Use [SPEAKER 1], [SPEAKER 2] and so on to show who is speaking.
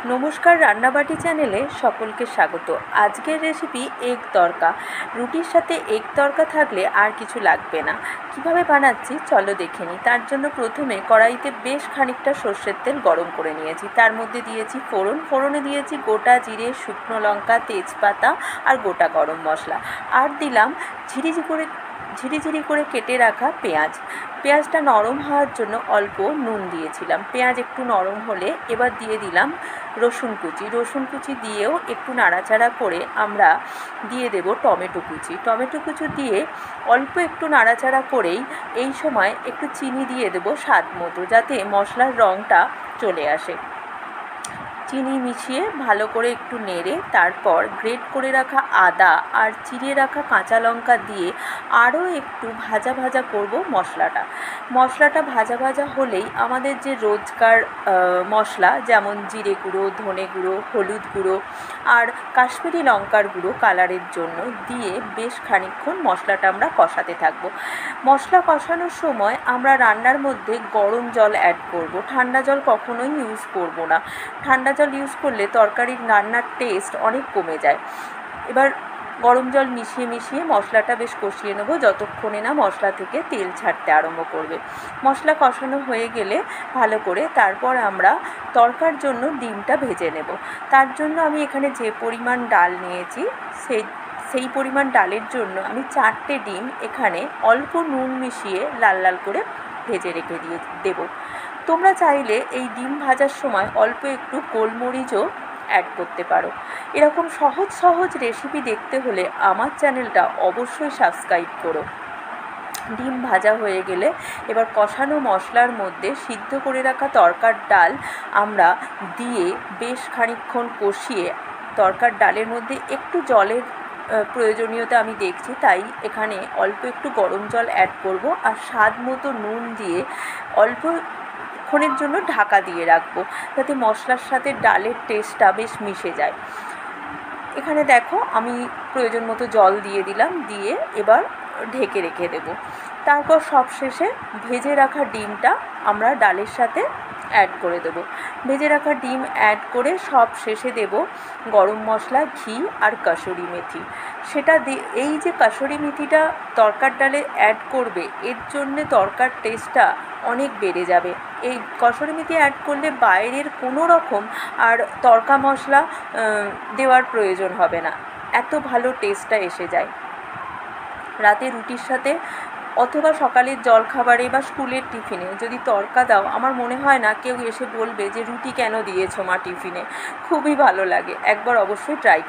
[SPEAKER 1] নমস্কার, রান্নাবাটি চ্যানেলে সকলকে স্বাগত। আজকের রেসিপি এগ তড়কা। রুটির সাথে এগ তড়কা থাকলে আর কিছু লাগবে না। কিভাবে বানাচ্ছি চলো দেখে নিই। তার জন্য প্রথমে কড়াইতে বেশ খানিকটা সর্ষের তেল গরম করে নিয়েছি। তার মধ্যে দিয়েছি ফোড়নে দিয়েছি গোটা জিরে, শুকনো লঙ্কা, তেজপাতা আর গোটা গরম মশলা। আর দিলাম ঝিরিঝিরি করে কেটে রাখা পেঁয়াজটা নরম হওয়ার জন্য অল্প নুন দিয়েছিলাম। পেঁয়াজ একটু নরম হলে এবার দিয়ে দিলাম রসুন কুচি দিয়েও একটু নাড়াচাড়া করে আমরা দিয়ে দেব টমেটো কুচি দিয়ে অল্প একটু নাড়াচাড়া করেই এই সময় একটু চিনি দিয়ে দেব স্বাদ মতো, যাতে মশলার রঙটা চলে আসে। চিনি মিশিয়ে ভালো করে একটু নেড়ে তারপর গ্রেট করে রাখা আদা আর চিড়ে রাখা কাঁচা লঙ্কা দিয়ে আরও একটু ভাজা করব মশলাটা ভাজা হলেই আমাদের যে রোজকার মশলা, যেমন জিরে গুঁড়ো, ধনে গুঁড়ো, হলুদ গুঁড়ো আর কাশ্মীরি লঙ্কার গুঁড়ো কালারের জন্য দিয়ে বেশ খানিকক্ষণ মশলাটা আমরা কষাতে থাকবো। মশলা কষানোর সময় আমরা রান্নার মধ্যে গরম জল অ্যাড করব। ঠান্ডা জল কখনোই ইউজ করব না। ঠান্ডা জল ইউজ করলে তরকারির রান্নার টেস্ট অনেক কমে যায়। এবার গরম জল মিশিয়ে মশলাটা বেশ কষিয়ে নেব, যতক্ষণে না মশলা থেকে তেল ছাড়তে আরম্ভ করবে। মশলা কষানো হয়ে গেলে ভালো করে তারপর আমরা তড়কার জন্য ডিমটা ভেজে নেব। তার জন্য আমি এখানে যে পরিমাণ ডাল নিয়েছি সেই পরিমাণ ডালের জন্য আমি 4টে ডিম এখানে অল্প নুন মিশিয়ে লাল করে ভেজে রেখে দেব। তোমরা চাইলে এই ডিম ভাজার সময় অল্প একটু গোলমরিচও অ্যাড করতে পারো। এরকম সহজ রেসিপি দেখতে হলে আমার চ্যানেলটা অবশ্যই সাবস্ক্রাইব করো। ডিম ভাজা হয়ে গেলে এবার কষানো মশলার মধ্যে সিদ্ধ করে রাখা তড়কার ডাল আমরা দিয়ে বেশ খানিকক্ষণ কষিয়ে তড়কার ডালের মধ্যে একটু জলের প্রয়োজনীয়তা আমি দেখছি, তাই এখানে অল্প একটু গরম জল অ্যাড করব আর স্বাদ মতো নুন দিয়ে অল্পক্ষণের জন্য ঢাকা দিয়ে রাখবো, যাতে মশলার সাথে ডালের টেস্টটা বেশ মিশে যায়। এখানে দেখো আমি প্রয়োজন মতো জল দিয়ে দিলাম, দিয়ে এবার ঢেকে রেখে দেব। তারপর সবশেষে ভেজে রাখা ডিমটা আমরা ডালের সাথে অ্যাড করে দেব। ভেজে রাখা ডিম অ্যাড করে সব শেষে দেব গরম মশলা, ঘি আর কাসুরি মেথি। এই যে কাসুরি মেথিটা তড়কার ডালে অ্যাড করবে, এর জন্যে তড়কার টেস্টটা অনেক বেড়ে যাবে। এই কাসুরি মেথি অ্যাড করলে বাইরের কোনো রকম আর তড়কা মশলা দেওয়ার প্রয়োজন হবে না, এত ভালো টেস্টটা এসে যায়। রাতে রুটির সাথে অথবা সকালের জলখাবারে বা স্কুলের টিফিনে যদি তড়কা দাও, আমার মনে হয় না কেউ এসে বলবে যে রুটি কেন দিয়েছো মা টিফিনে। খুবই ভালো লাগে, একবার অবশ্যই ট্রাই করো।